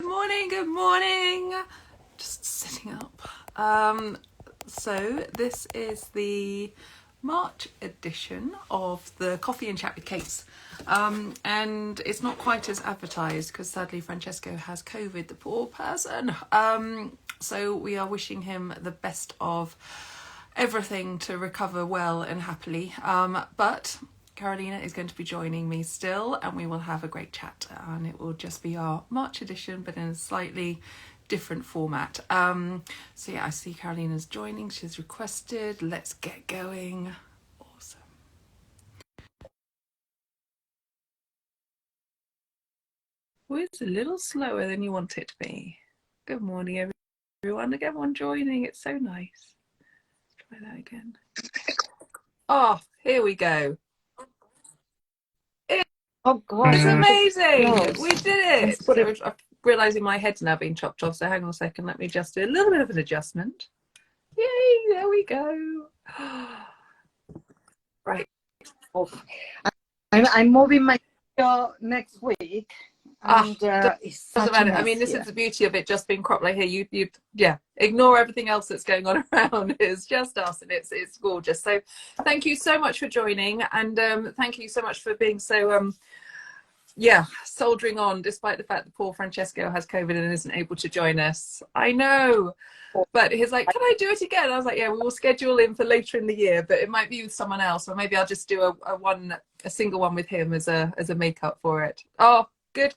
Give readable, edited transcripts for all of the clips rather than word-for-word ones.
Good morning, good morning. Just sitting up. So this is the March edition of the Coffee and Chat with Kate. And it's not quite as advertised because sadly Francesco has COVID, the poor person. So we are wishing him the best of everything to recover well and happily. But Carolina is going to be joining me still, and we will have a great chat. And it will just be our March edition, but in a slightly different format. So yeah, I see Carolina's joining. She's requested. Let's get going. Awesome. Well, it's a little slower than you want it to be. Good morning, everyone. Look, everyone joining. It's so nice. Let's try that again. Oh, here we go. Oh God, It's amazing. close. We did it. So I'm realizing my head's now being chopped off. So hang on a second. Let me just do a little bit of an adjustment. Yay, there we go. Right. Off. I'm moving my show next week, and it's such Doesn't a matter. I mess mean, this here. is the beauty of it just being crop like here. You yeah, ignore everything else that's going on around. It's just us, and it's gorgeous. So thank you so much for joining, and thank you so much for being so yeah, soldiering on despite the fact that poor Francesco has COVID and isn't able to join us. I know. But he's like, can I do it again? I was like, yeah, we will schedule in for later in the year, but it might be with someone else, or maybe I'll just do a single one with him as a makeup for it. Oh, good.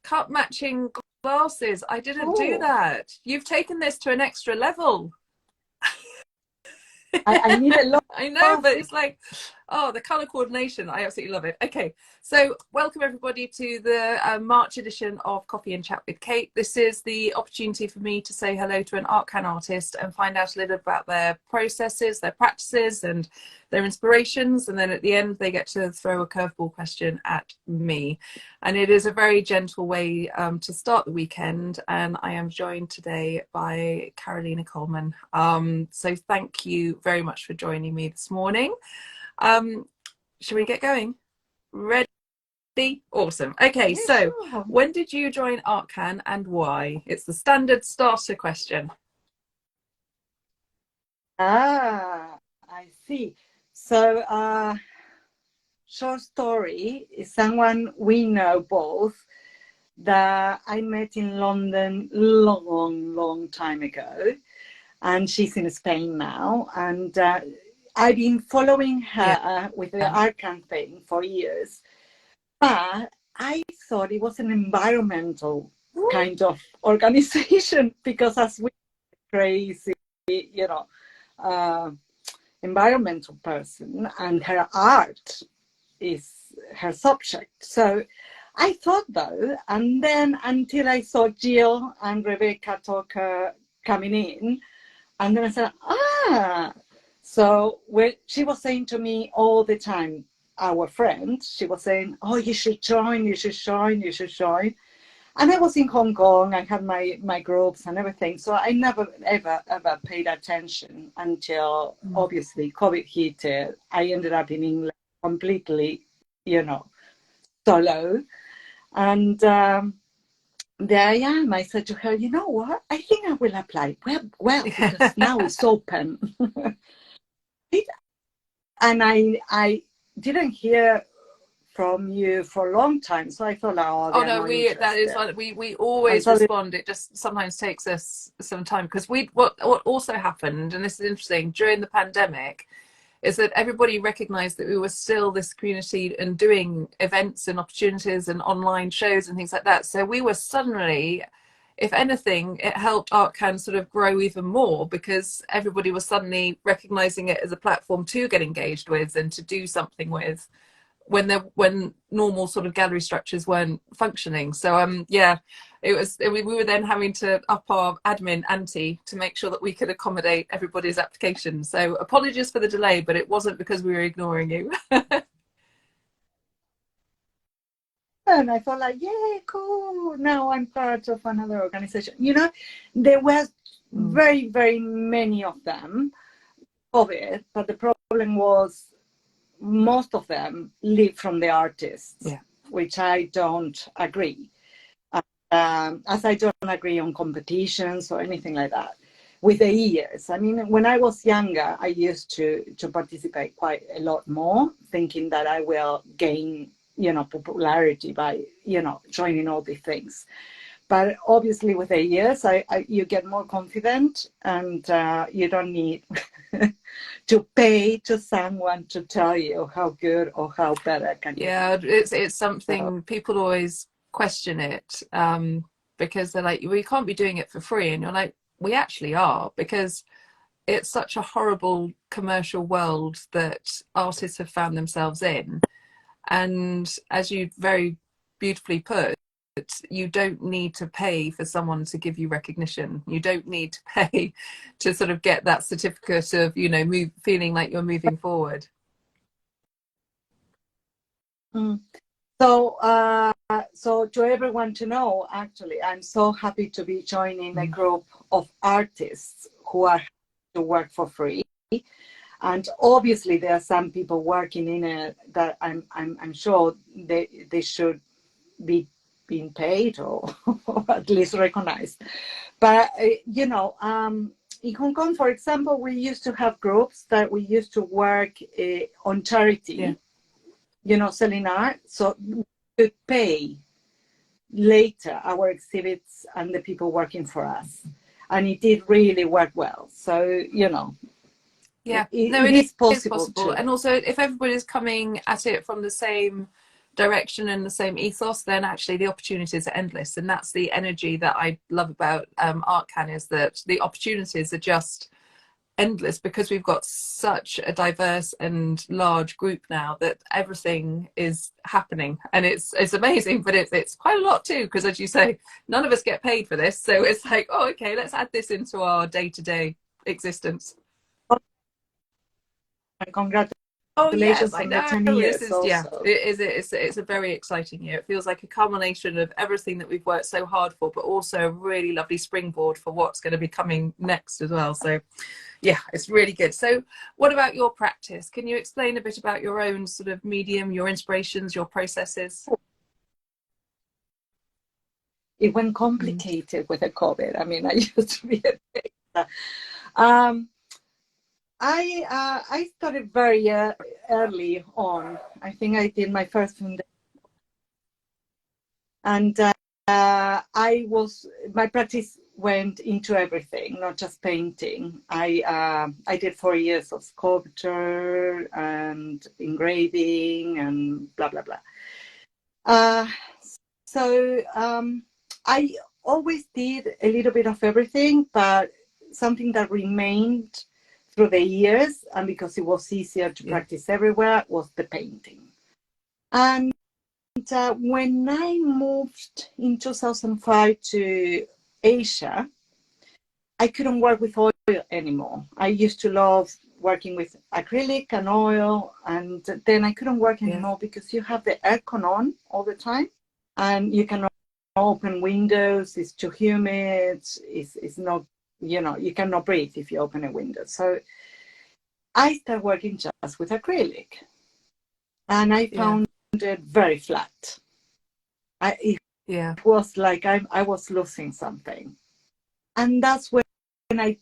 Cup matching glasses. I didn't do that. You've taken this to an extra level. I need a lot. I know, but it's like, oh, the color coordination. I absolutely love it. Okay, so welcome everybody to the March edition of Coffee and Chat with Kate. This is the opportunity for me to say hello to an ArtCan artist and find out a little about their processes, their practices, and their inspirations. And then at the end, they get to throw a curveball question at me. And it is a very gentle way to start the weekend. And I am joined today by Carolina Kollmann. So thank you very much for joining me this morning. Shall we get going? Ready? Awesome. Okay, Yeah, so sure. when did you join ArtCan and why? It's the standard starter question. I see. So, short story is someone we know both that I met in London long time ago, and she's in Spain now, and I've been following Yeah. her with the ArtCan thing for years, but I thought it was an environmental kind of organization because as we crazy, you know, uh, environmental person, and her art is her subject. So I thought though, and then until I saw Jill and Rebecca Tucker coming in, and then I said, so she was saying to me all the time, our friend, she was saying, oh, you should join, you should join, you should join. And I was in Hong Kong, I had my groups and everything. So I never, ever paid attention until obviously COVID hit. I ended up in England completely, solo. And there I am. I said to her, you know what? I think I will apply. Well, because now it's open. And I didn't hear from you for a long time, so I thought, oh no, that is what we always respond. It just sometimes takes us some time because what also happened, and this is interesting, during the pandemic, is that everybody recognized that we were still this community and doing events and opportunities and online shows and things like that. So we were suddenly, if anything, it helped ArtCan sort of grow even more because everybody was suddenly recognizing it as a platform to get engaged with and to do something with when normal sort of gallery structures weren't functioning. So yeah, we were then having to up our admin ante to make sure that we could accommodate everybody's applications. So apologies for the delay, but it wasn't because we were ignoring you. And I thought like, yeah, cool. Now I'm part of another organization. There were very many of them of it, but the problem was most of them live from the artists, which I don't agree. as I don't agree on competitions or anything like that. With the years, I mean, when I was younger, I used to participate quite a lot more, thinking that I will gain, popularity by, joining all these things. But obviously, with the years, you get more confident, and you don't need to pay to someone to tell you how good or how better can you be. Yeah, it's something people always question it, because they're like, well, you can't be doing it for free, and you're like, we actually are, because it's such a horrible commercial world that artists have found themselves in. And as you very beautifully put, you don't need to pay for someone to give you recognition. You don't need to pay to sort of get that certificate of, feeling like you're moving forward. So to everyone to know, actually, I'm so happy to be joining a group of artists who are to work for free. And obviously, there are some people working in it that I'm sure they should be being paid or at least recognized. But in Hong Kong, for example, we used to have groups that we used to work on charity. Yeah. Selling art. So we could pay later our exhibits and the people working for us. And it did really work well. So, yeah, it is possible too. And also, if everybody's coming at it from the same direction and the same ethos, then actually the opportunities are endless. And that's the energy that I love about ArtCan, is that the opportunities are just endless, because we've got such a diverse and large group now that everything is happening, and it's amazing. But it's quite a lot too, because as you say, none of us get paid for this, so it's like, oh, okay, let's add this into our day-to-day existence. Congratulations. Oh yes, I on know. the 10 years This is, also. yeah, it's a very exciting year. It feels like a culmination of everything that we've worked so hard for, but also a really lovely springboard for what's going to be coming next as well. So yeah, it's really good. So what about your practice? Can you explain a bit about your own sort of medium, your inspirations, your processes? It went complicated with the COVID. I mean, I used to be a I started very early on. I think I did my first foundation, and my practice went into everything, not just painting. I did 4 years of sculpture and engraving and blah blah blah. So I always did a little bit of everything, but something that remained through the years, and because it was easier to practice everywhere, was the painting. And when I moved in 2005 to Asia, I couldn't work with oil anymore. I used to love working with acrylic and oil, and then I couldn't work anymore because you have the aircon on all the time, and you cannot open windows. It's too humid. It's not, you cannot breathe if you open a window. So I started working just with acrylic, and I found it very flat. It was like I was losing something, and that's when I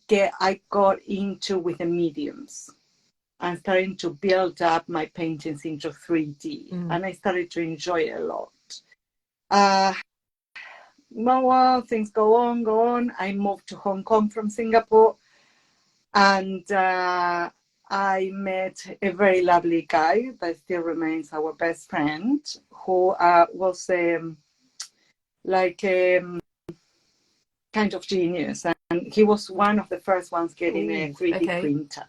got into with the mediums. I'm starting to build up my paintings into 3D, and I started to enjoy it a lot. Well, things go on. I moved to Hong Kong from Singapore, and I met a very lovely guy that still remains our best friend, who was kind of genius, and he was one of the first ones getting a 3D printer.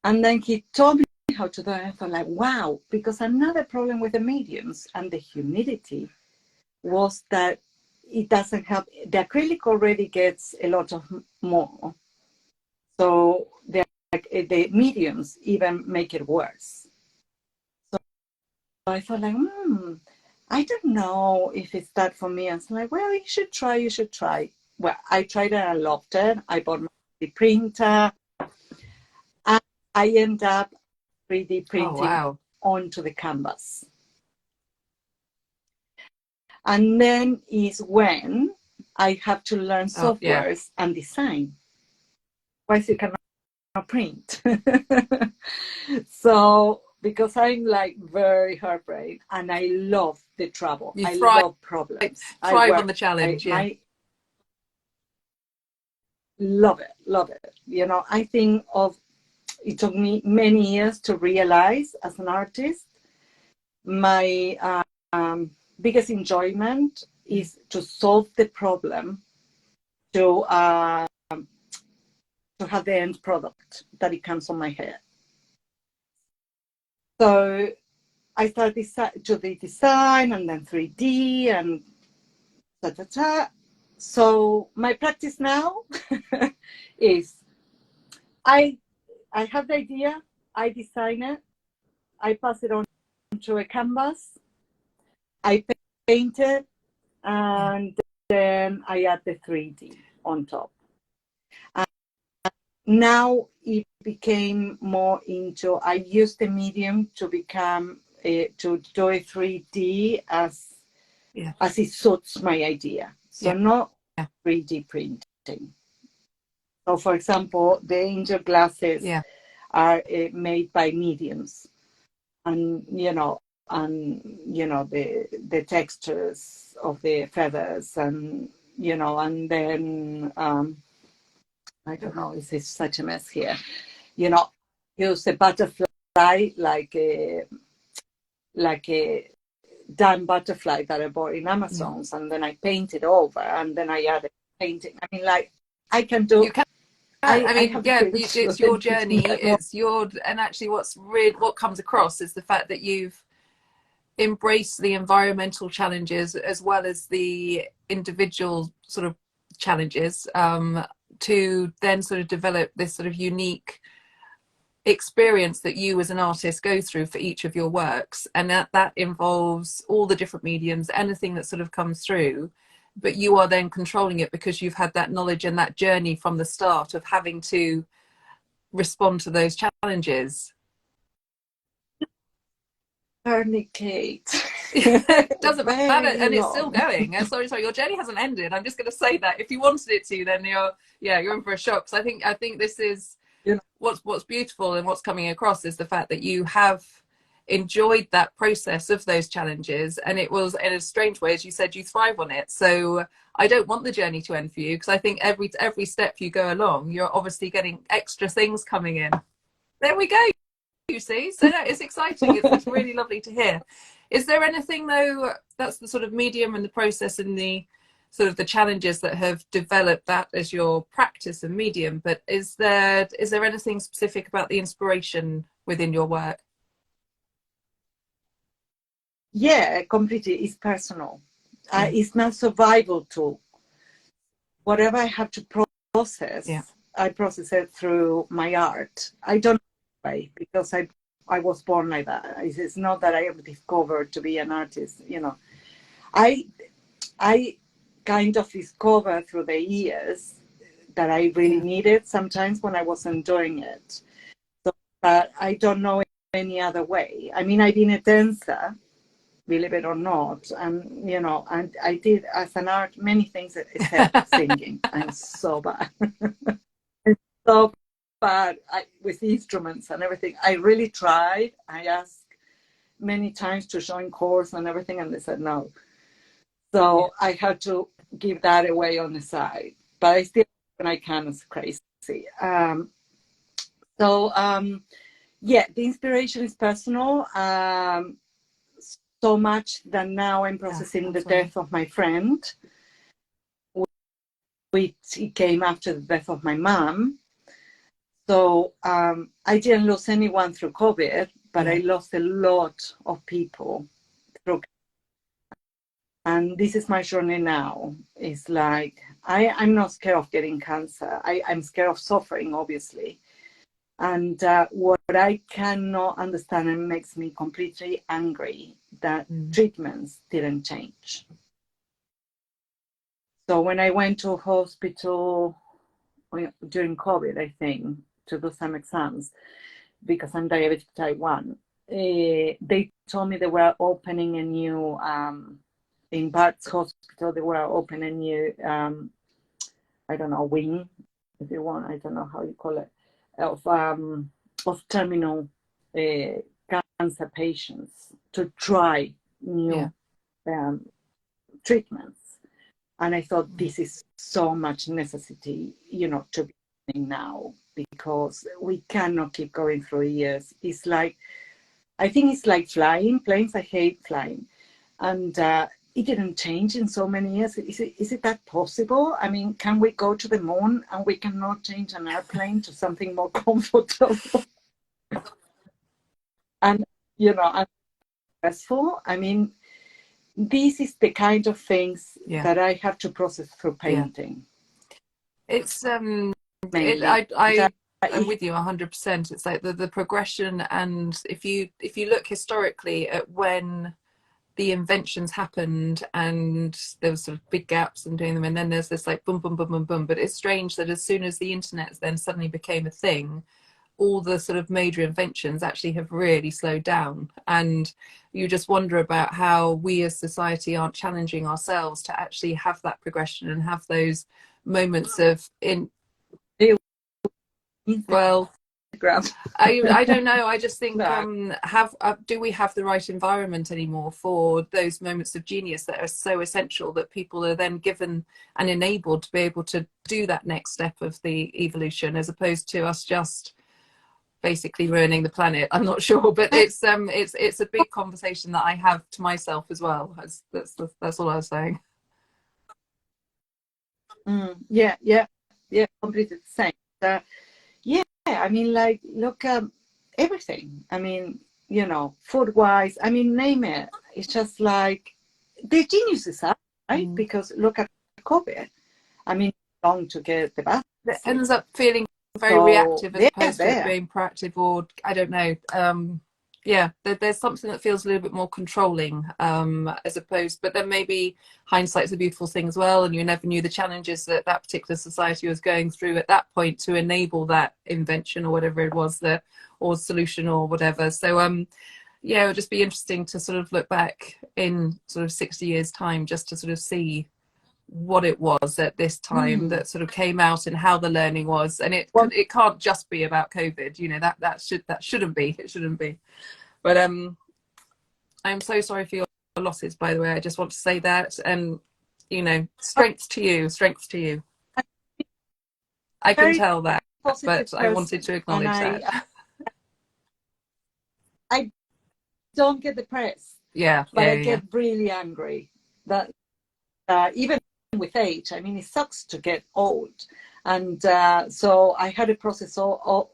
And then he told me how to do it. I thought, like, wow, because another problem with the mediums and the humidity was that it doesn't help. The acrylic already gets a lot of more. So the mediums even make it worse. So I thought, like, I don't know if it's that for me. I was like, well, you should try. Well, I tried it and I loved it. I bought my printer, and I end up 3D printing onto the canvas. And then is when I have to learn softwares and design. Otherwise you cannot print. So because I'm like very hairbrained and I love the trouble. I love problems. Thrive on the challenge. Love it. You know, I think it took me many years to realize as an artist, my biggest enjoyment is to solve the problem, to have the end product that it comes on my head. So I started to the design and then 3D and So my practice now is I have the idea, I design it, I pass it on to a canvas, I paint it, and then I add the 3D on top. And now it became more into, I use the medium to become, to do a 3D as it suits my idea. So not 3D printing. So for example, the angel glasses are made by mediums. And the textures of the feathers, and and then I don't know, it's such a mess here. Use a butterfly like a dime butterfly that I bought in Amazon's, and then I paint it over, and then I add a painting. I mean, like I can do. It's your journey. And actually, what comes across is the fact that you've embraced the environmental challenges as well as the individual sort of challenges, to then sort of develop this sort of unique experience that you as an artist go through for each of your works, and that involves all the different mediums, anything that sort of comes through. But you are then controlling it because you've had that knowledge and that journey from the start of having to respond to those challenges. Kate. It doesn't matter, and it's still going. Sorry, your journey hasn't ended. I'm just going to say that if you wanted it to, then you're in for a shock. So I think this is what's beautiful, and what's coming across is the fact that you have enjoyed that process of those challenges, and it was, in a strange way, as you said, you thrive on it. So I don't want the journey to end for you, because I think every step you go along, you're obviously getting extra things coming in. There we go, you see. So no, it's exciting. It's really lovely to hear. Is there anything, though, that's the sort of medium and the process and the sort of the challenges that have developed that as your practice and medium, but is there anything specific about the inspiration within your work? Yeah, completely. It's personal. It's my survival tool. Whatever I have to process, I process it through my art. I don't know why, because I was born like that. It's not that I have discovered to be an artist. I kind of discovered through the years that I really needed sometimes when I wasn't doing it. So, but I don't know any other way. I mean, I've been a dancer, believe it or not, and and I did as an art many things except singing. I'm so bad. I'm so bad with instruments and everything. I really tried. I asked many times to join course and everything, and they said no. So I had to give that away on the side, but I still, when I can, it's crazy. The inspiration is personal. So much that now I'm processing the death of my friend, which came after the death of my mom. So I didn't lose anyone through COVID, but I lost a lot of people through. And this is my journey now. It's like, I'm not scared of getting cancer. I'm scared of suffering, obviously. And what I cannot understand, and makes me completely angry, that treatments didn't change. So when I went to hospital during COVID, I think, to do some exams, because I'm diabetic type 1, they told me they were opening a in Bart's hospital, they were opening a new, I don't know, wing, if you want, I don't know how you call it, of terminal cancer patients to try new treatments. And I thought this is so much necessity, to be happening now, because we cannot keep going through years. It's like, I think it's like flying planes. I hate flying. And it didn't change in so many years. Is it that possible? I mean, can we go to the moon and we cannot change an airplane to something more comfortable? And, and stressful. I mean, this is the kind of things that I have to process through painting. It's I'm with you 100%. It's like the progression, and if you look historically at when the inventions happened and there was sort of big gaps in doing them, and then there's this like boom boom boom boom boom, but it's strange that as soon as the internet then suddenly became a thing, all the sort of major inventions actually have really slowed down, and you just wonder about how we as society aren't challenging ourselves to actually have that progression and have those moments of I don't know. I just think do we have the right environment anymore for those moments of genius that are so essential, that people are then given and enabled to be able to do that next step of the evolution, as opposed to us just basically ruining the planet? I'm not sure, but it's a big conversation that I have to myself as well. That's all I was saying. Yeah, completely the same. I mean, like, look, everything. I mean, food-wise, I mean, name it. It's just like the genius is up, right? Because look at COVID. I mean, long to get the vaccine. It ends up feeling very reactive as opposed to being proactive, or I don't know. There's something that feels a little bit more controlling, as opposed, but then maybe hindsight's a beautiful thing as well, and you never knew the challenges that particular society was going through at that point to enable that invention or whatever it was, or solution or whatever. So it would just be interesting to sort of look back in sort of 60 years time, just to sort of see what it was at this time that sort of came out and how the learning was. And it can't just be about COVID, that shouldn't be. But I'm so sorry for your losses, by the way. I just want to say that, and strength to you. I can tell that, but I wanted to acknowledge that. I don't get depressed, but I get really angry that even with age, I mean, it sucks to get old, and so I had a process all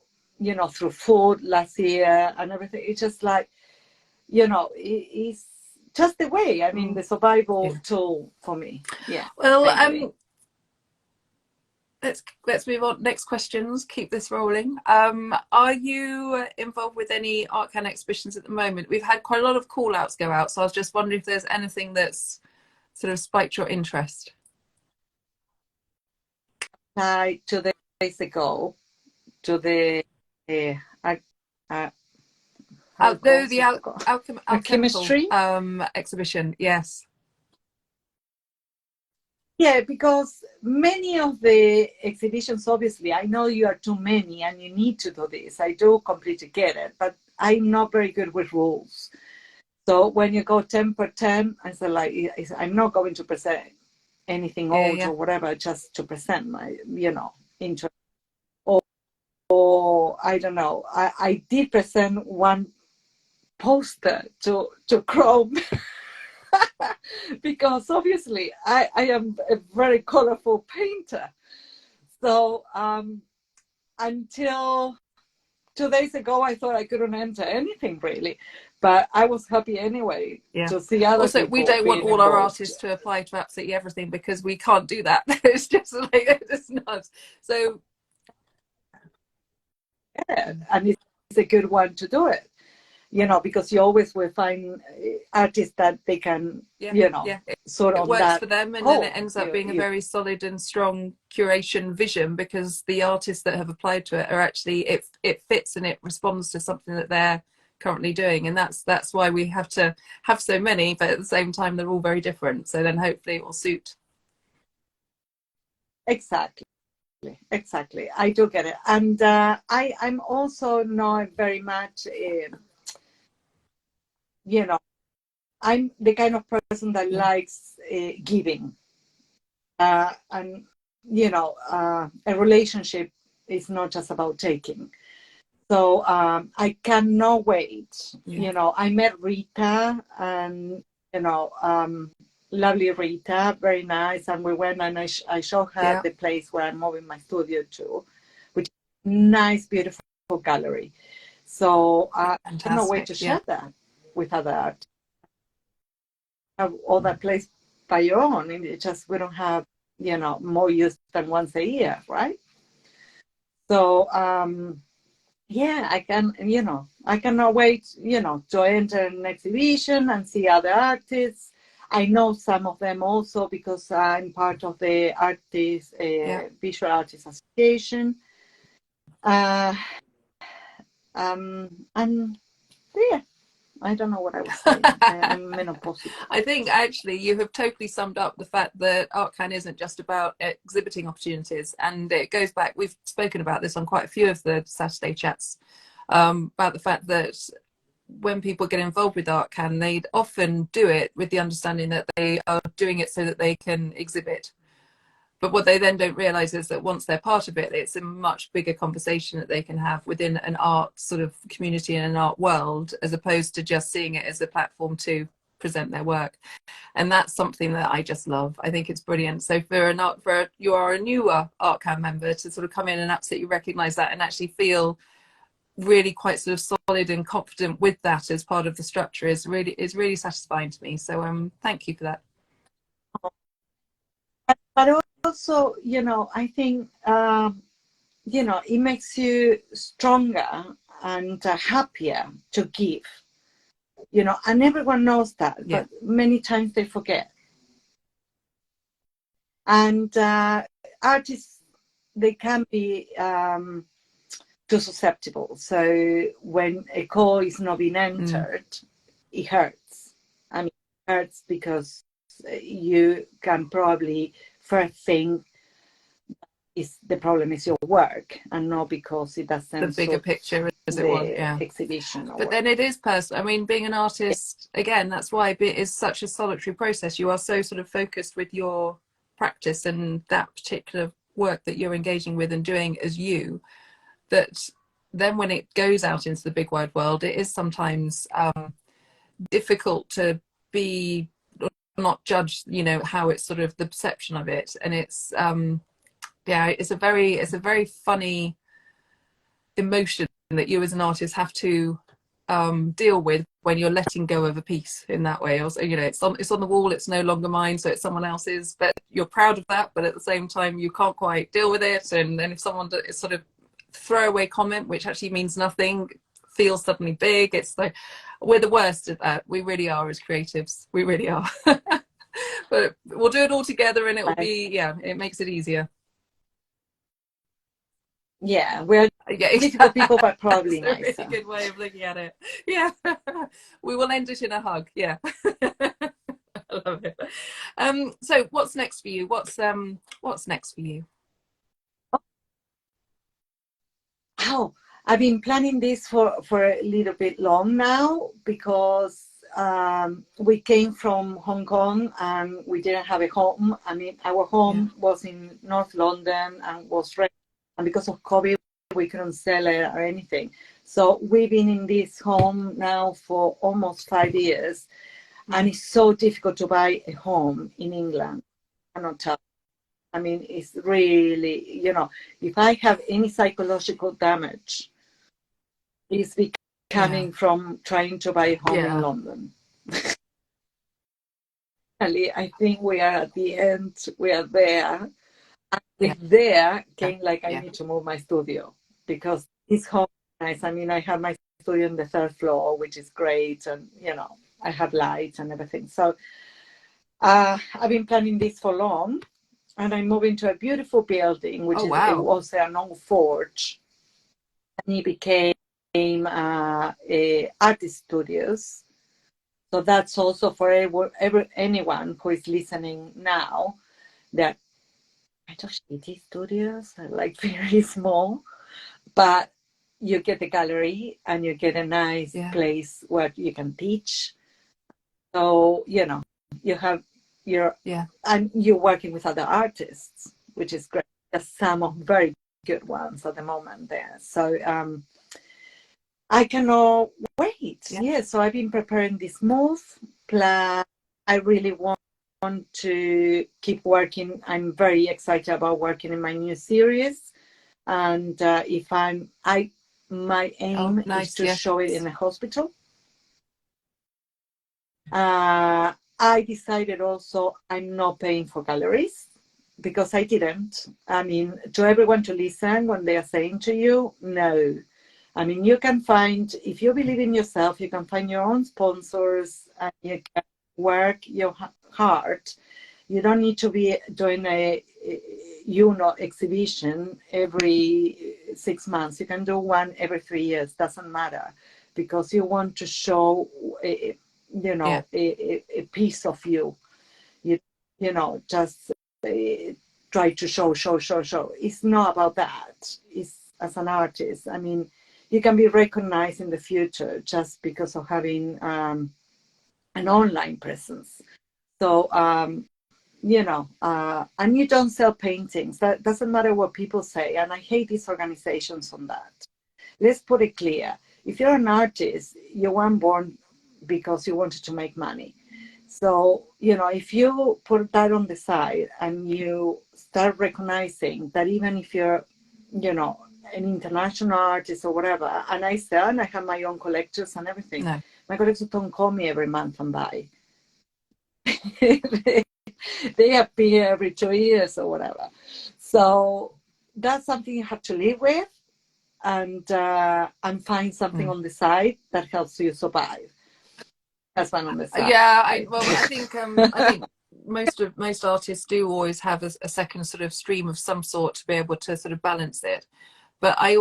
through food last year and everything. It's just like, it's just the way. I mean, the survival tool for me. Yeah. Well, let's move on. Next questions. Keep this rolling. Are you involved with any ArtCan exhibitions at the moment? We've had quite a lot of call outs go out, so I was just wondering if there's anything that's sort of spiked your interest. 2 days ago to the alchemistry exhibition. Yes. Yeah, because many of the exhibitions, obviously, I know you are too many and you need to do this. I do completely get it, but I'm not very good with rules. So when you go 10 per 10, I say, like, I'm not going to present anything old or whatever, just to present my, interest. Or I don't know. I did present one poster to Chrome because obviously I am a very colorful painter. So until 2 days ago, I thought I couldn't enter anything really, but I was happy anyway to see other also, people. We don't want all our artists to apply to absolutely everything, because we can't do that. It's just like, it's nuts. So and it's a good one to do it, because you always will find artists that they can, sort of, it works for them, and then it ends up being a very solid and strong curation vision, because the artists that have applied to it are actually, it fits and it responds to something that they're currently doing, and that's why we have to have so many, but at the same time they're all very different, so then hopefully it will suit. Exactly. I do get it. And I'm also not very much you know, I'm the kind of person that likes giving, and a relationship is not just about taking. So I cannot wait. I met Rita, and lovely Rita, very nice, and we went and I showed her the place where I'm moving my studio to, which is a nice, beautiful gallery. So I cannot wait to share that with other artists. Have all that place by your own, and it just we don't have more use than once a year, right? So I cannot wait, to enter an exhibition and see other artists. I know some of them also because I'm part of the Visual Artists Association. And yeah, I don't know what I was saying. I'm menopausal. I think actually you have totally summed up the fact that ArtCan isn't just about exhibiting opportunities, and it goes back, we've spoken about this on quite a few of the Saturday chats, about the fact that when people get involved with ArtCan, they often do it with the understanding that they are doing it so that they can exhibit. But what they then don't realize is that once they're part of it, it's a much bigger conversation that they can have within an art sort of community and an art world, as opposed to just seeing it as a platform to present their work. And that's something that I just love. I think it's brilliant. So you are a newer ArtCan member, to sort of come in and absolutely recognize that and actually feel really quite sort of solid and confident with that as part of the structure is really satisfying to me. So thank you for that. But also, I think, it makes you stronger and happier to give, and everyone knows that, but many times they forget. And artists, they can be too susceptible. So when a call is not being entered, it hurts. I mean, it hurts because you can probably first think the problem is your work, and not because it doesn't the bigger picture as it was, exhibition. But then it is personal. I mean, being an artist, again, that's why it is such a solitary process. You are so sort of focused with your practice and that particular work that you're engaging with and doing as you, that then when it goes out into the big wide world, it is sometimes difficult to be not judge, how it's sort of the perception of it. And it's it's a very funny emotion that you as an artist have to deal with when you're letting go of a piece in that way. Also, it's on the wall, it's no longer mine, so it's someone else's, but you're proud of that, but at the same time you can't quite deal with it. And then if someone is sort of throwaway comment which actually means nothing feels suddenly big, it's like we're the worst at that. We really are, as creatives, we really are. But we'll do it all together and it will be, it makes it easier. Yeah, we're difficult people, but probably nicer. That's a really good way of looking at it. Yeah, we will end it in a hug. Yeah, I love it. So, what's next for you? What's next for you? Oh, I've been planning this for a little bit long now, because we came from Hong Kong and we didn't have a home. I mean, our home was in North London and was rented. And because of COVID, we couldn't sell it or anything. So we've been in this home now for almost 5 years. And it's so difficult to buy a home in England. I cannot tell. I mean, it's really, if I have any psychological damage, it's coming from trying to buy a home in London. I think we are at the end. We are there. And there came I need to move my studio, because this home is nice. I mean, I have my studio on the 3rd floor, which is great. And, I have lights and everything. So I've been planning this for long. And I moved into a beautiful building, which was an old forge. And it became name artist studios. So that's also for anyone who is listening now. That kind of shitty studios are like very small, but you get a gallery and you get a nice place where you can teach. So you know you have your and you're working with other artists, which is great. There's some of very good ones at the moment there. So I cannot wait. Yeah. So I've been preparing this move. Plus, I really want to keep working. I'm very excited about working in my new series. And my aim is to show it in a hospital. I decided also I'm not paying for galleries because I didn't. I mean, to everyone to listen when they are saying to you, no. I mean, you can find, if you believe in yourself, you can find your own sponsors and you can work your heart. You don't need to be doing a exhibition every 6 months. You can do one every 3 years, doesn't matter, because you want to show, a piece of you. You know, just try to show. It's not about that. It's as an artist. I mean, you can be recognized in the future just because of having an online presence. So, and you don't sell paintings. That doesn't matter what people say. And I hate these organizations on that. Let's put it clear. If you're an artist, you weren't born because you wanted to make money. So, if you put that on the side and you start recognizing that even if you're, an international artist or whatever, and I sell and I have my own collectors and everything, my collectors don't call me every month and buy. They appear every 2 years or whatever. So that's something you have to live with and find something on the side that helps you survive. That's one on the side. Yeah, I think most artists do always have a second sort of stream of some sort to be able to sort of balance it. But I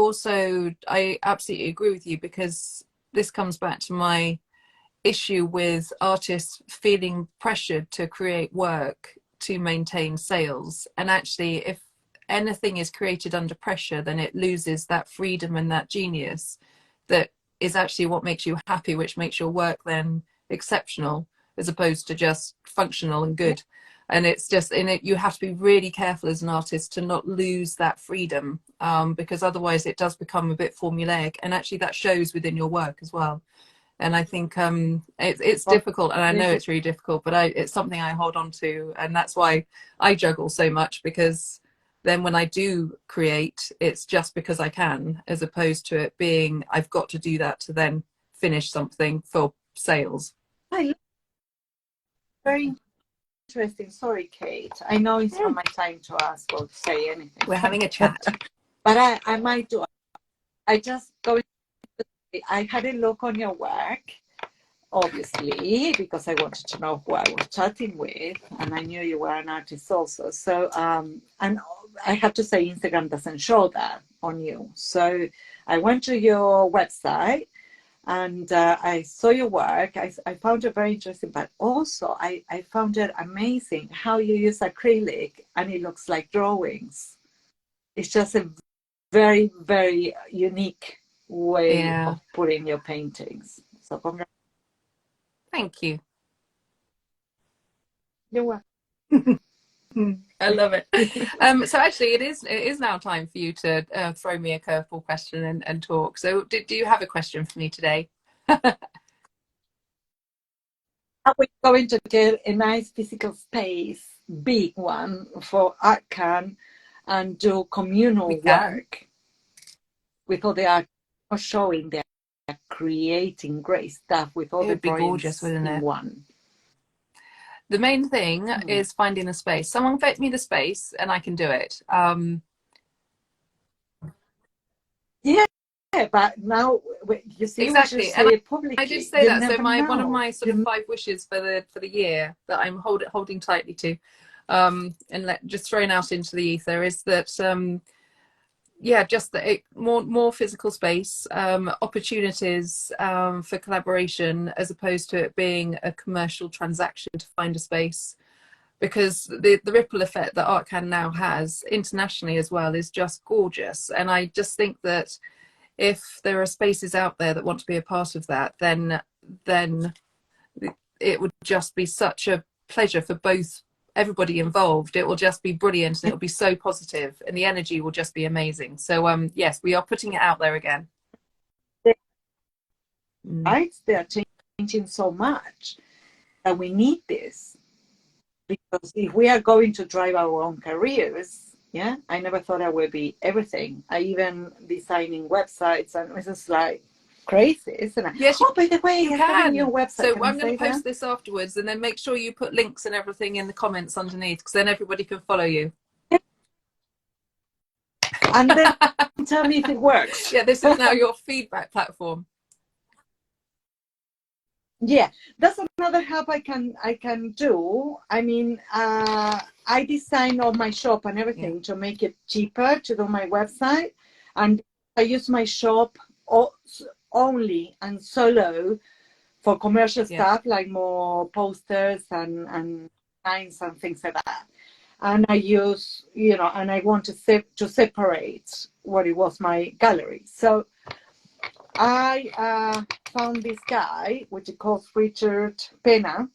absolutely agree with you, because this comes back to my issue with artists feeling pressured to create work to maintain sales. And actually, if anything is created under pressure, then it loses that freedom and that genius that is actually what makes you happy, which makes your work then exceptional, as opposed to just functional and good. And it's just you have to be really careful as an artist to not lose that freedom, because otherwise it does become a bit formulaic, and actually that shows within your work as well. And I think it's difficult, and I know it's really difficult, but it's something I hold on to, and that's why I juggle so much, because then when I do create, it's just because I can, as opposed to it being I've got to do that to then finish something for sales. Very interesting. Sorry, Kate. I know it's not my time to ask or to say anything. We're having a chat. But I might do. I had a look on your work, obviously, because I wanted to know who I was chatting with, and I knew you were an artist also. So, and I have to say, Instagram doesn't show that on you. So I went to your website and I saw your work. I found it very interesting, but also I found it amazing how you use acrylic and it looks like drawings. It's just a very, very unique way of putting your paintings. So congrats. Thank you. You're welcome. I love it. So actually, it is now time for you to throw me a curveball question and talk. So do you have a question for me today? Are we going to get a nice physical space, big one, for ArtCan and do communal work with all the art showing they're creating great stuff with all the drawings in one? The main thing is finding the space. Someone get me the space and I can do it. Yeah, but now you see, exactly. And I did say that. So one of my sort of 5 wishes for the year that I'm holding tightly to, and just throwing out into the ether, is that yeah, just that more physical space, opportunities for collaboration, as opposed to it being a commercial transaction to find a space. Because the ripple effect that ArtCan now has internationally as well is just gorgeous. And I just think that if there are spaces out there that want to be a part of that, then it would just be such a pleasure for both everybody involved. It will just be brilliant, and it will be so positive, and the energy will just be amazing. So yes, we are putting it out there again. Right, they are changing so much that we need this, because if we are going to drive our own careers, yeah, I never thought I would be everything. I even designing websites, and it's just like crazy, isn't it? Yes, oh, by the way, you I have a new can. website. So Can I'm going to post that? this afterwards, and then make sure you put links and everything in the comments underneath, because then everybody can follow you. And then tell me if it works. Yeah, this is now your feedback platform. Yeah, that's another help I can do. I mean, I design all my shop and everything to make it cheaper to do my website, and I use my shop only and solo for commercial stuff, like more posters and signs and things like that. And I use, and I want to separate what it was my gallery. So I found this guy, which is called Richard Pena,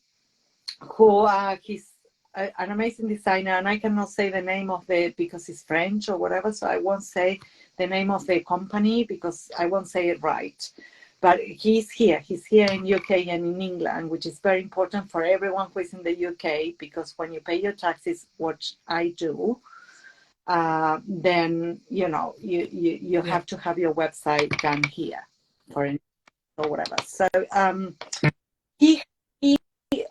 who he's an amazing designer, and I cannot say the name of because it's French or whatever, so I won't say the name of the company because I won't say it right. But he's here in UK and in England, which is very important for everyone who is in the UK, because when you pay your taxes, what I do, then you have to have your website done here or whatever. So he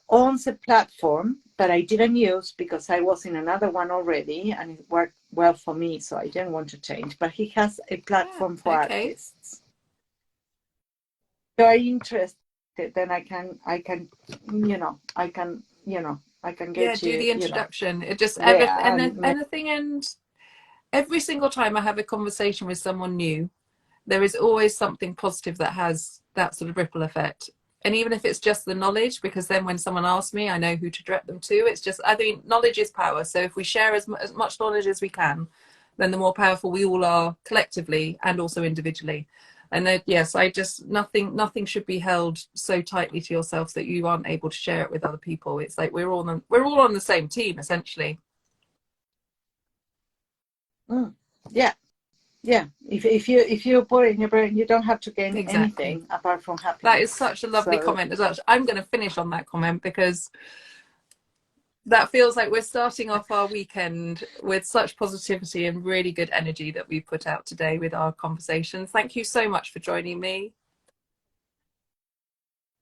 owns a platform that I didn't use because I was in another one already and it worked well for me, so I didn't want to change. But he has a platform for artists. If you are interested, then I can get do you, the introduction. It just anything, and every single time I have a conversation with someone new, there is always something positive that has that sort of ripple effect. And even if it's just the knowledge, because then when someone asks me, I know who to direct them to. It's just, I think knowledge is power. So if we share as much knowledge as we can, then the more powerful we all are collectively and also individually. And yes, nothing should be held so tightly to yourself that you aren't able to share it with other people. It's like we're all on the same team, essentially. Yeah. If you put it in your brain, you don't have to gain anything apart from happiness. That is such a lovely comment as well. I'm going to finish on that comment because that feels like we're starting off our weekend with such positivity and really good energy that we put out today with our conversation. Thank you so much for joining me.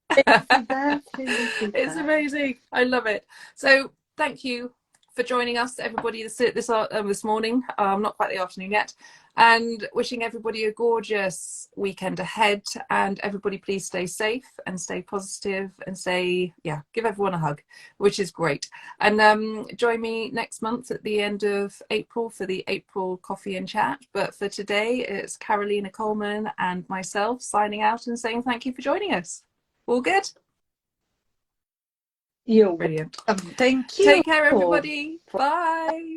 It's amazing. I love it. So thank you for joining us, everybody, this morning. Not quite the afternoon yet. And wishing everybody a gorgeous weekend ahead. And everybody, please stay safe and stay positive and give everyone a hug, which is great. And join me next month at the end of April for the April Coffee and Chat. But for today, it's Carolina Kollmann and myself signing out and saying thank you for joining us. All good? You're brilliant. Thank you. Take care, everybody. Bye.